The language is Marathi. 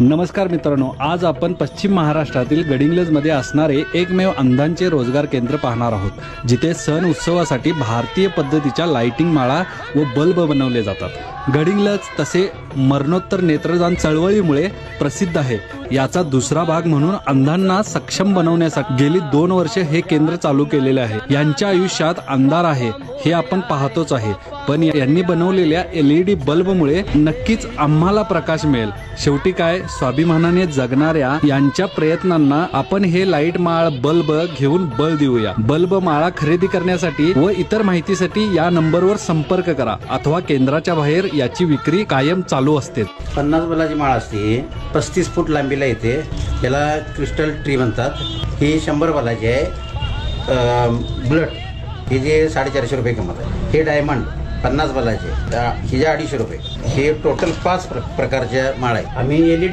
नमस्कार मित्रांनो, आज आपण पश्चिम महाराष्ट्रातील गडिंग्लजमध्ये असणारे एकमेव अंधांचे रोजगार केंद्र पाहणार आहोत, जिथे सण उत्सवासाठी भारतीय पद्धतीच्या लाइटिंग माळा व बल्ब बनवले जातात। गडिंग्लज तसे मरणोत्तर नेत्रदान चळवळीमुळे प्रसिद्ध आहे। याचा दुसरा भाग म्हणून अंधांना सक्षम बनवण्यासाठी गेली 2 वर्षे हे केंद्र चालू केलेले आहे। यांच्या आयुष्यात अंधार आहे हे आपण पाहतोच आहे, पण यांनी बनवलेल्या LED बल्बमुळे नक्कीच आम्हाला प्रकाश मिळेल। शेवटी काय, स्वाभिमानाने जगणाऱ्या यांच्या प्रयत्नांना आपण हे लाईट माळ बल्ब घेऊन बळ देऊया। बल्ब माळा खरेदी करण्यासाठी व इतर माहितीसाठी या नंबरवर संपर्क करा अथवा केंद्राच्या बाहेर याची विक्री कायम चालू असते। 50 बलाची माळ असते, 35 फूट लांबीला येते, त्याला क्रिस्टल ट्री म्हणतात। ही 100 बलाची आहे। ब्लड हे जे 450 रुपये किंमत आहे। हे डायमंड 50 बलाचे, हिजे 250 रुपये। हे टोटल 5 प्रकारच्या माळ आहे। आम्ही LED